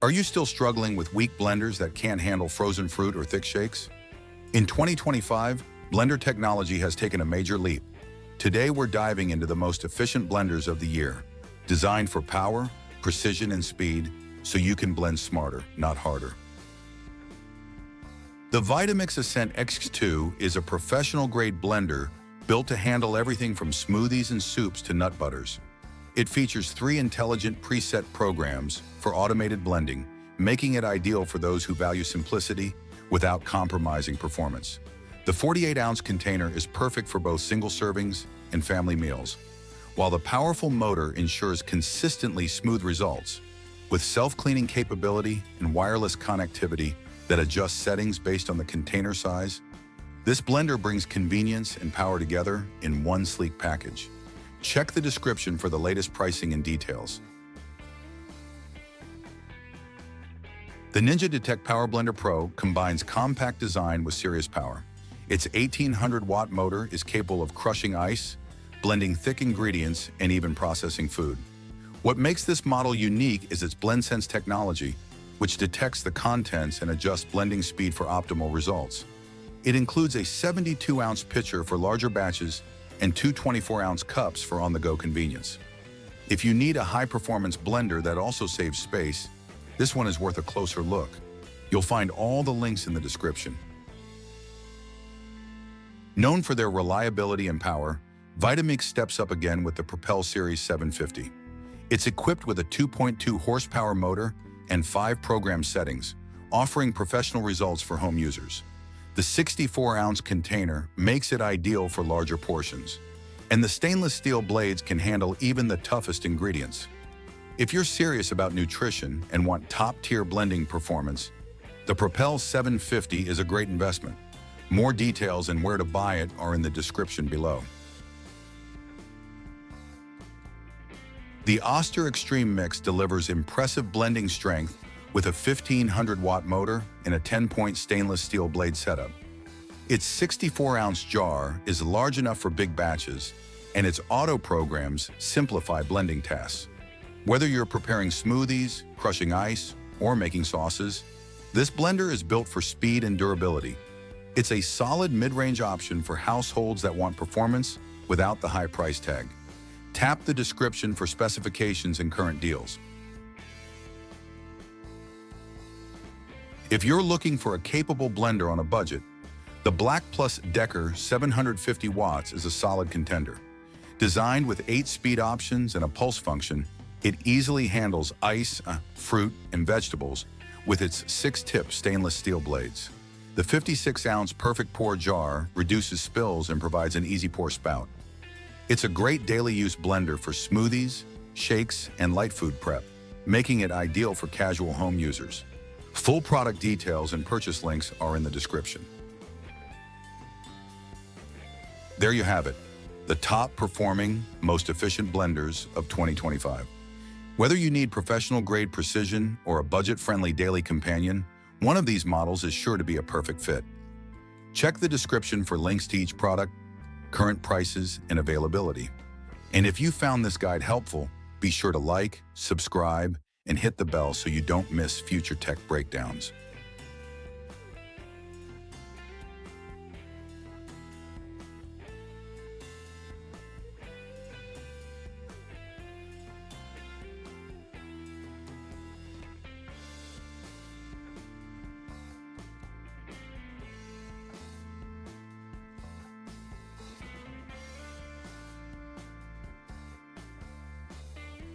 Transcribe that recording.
Are you still struggling with weak blenders that can't handle frozen fruit or thick shakes? In 2025, blender technology has taken a major leap. Today we're diving into the most efficient blenders of the year, designed for power, precision, and speed, so you can blend smarter, not harder. The Vitamix Ascent X2 is a professional-grade blender built to handle everything from smoothies and soups to nut butters. It features 3 intelligent preset programs for automated blending, making it ideal for those who value simplicity without compromising performance. The 48-ounce container is perfect for both single servings and family meals, while the powerful motor ensures consistently smooth results. With self-cleaning capability and wireless connectivity that adjusts settings based on the container size, this blender brings convenience and power together in one sleek package. Check the description for the latest pricing and details. The Ninja Detect Power Blender Pro combines compact design with serious power. Its 1800-watt motor is capable of crushing ice, blending thick ingredients, and even processing food. What makes this model unique is its BlendSense technology, which detects the contents and adjusts blending speed for optimal results. It includes a 72-ounce pitcher for larger batches and 2 24-ounce cups for on-the-go convenience. If you need a high-performance blender that also saves space, this one is worth a closer look. You'll find all the links in the description. Known for their reliability and power, Vitamix steps up again with the Propel Series 750. It's equipped with a 2.2 horsepower motor and 5 program settings, offering professional results for home users. The 64-ounce container makes it ideal for larger portions, and the stainless steel blades can handle even the toughest ingredients. If you're serious about nutrition and want top-tier blending performance, the Propel 750 is a great investment. More details and where to buy it are in the description below. The Oster Extreme Mix delivers impressive blending strength with a 1500-watt motor and a 10-point stainless steel blade setup. Its 64-ounce jar is large enough for big batches, and its auto programs simplify blending tasks. Whether you're preparing smoothies, crushing ice, or making sauces, this blender is built for speed and durability. It's a solid mid-range option for households that want performance without the high price tag. Tap the description for specifications and current deals. If you're looking for a capable blender on a budget, the BLACK+DECKER 750 watts is a solid contender. Designed with 8 speed options and a pulse function, it easily handles ice, fruit, and vegetables with its 6-tip stainless steel blades. The 56-ounce perfect pour jar reduces spills and provides an easy pour spout. It's a great daily use blender for smoothies, shakes, and light food prep, making it ideal for casual home users. Full product details and purchase links are in the description. There you have it, the top performing, most efficient blenders of 2025. Whether you need professional-grade precision or a budget-friendly daily companion, one of these models is sure to be a perfect fit. Check the description for links to each product, current prices, and availability. And if you found this guide helpful, be sure to like, subscribe, and hit the bell so you don't miss future tech breakdowns.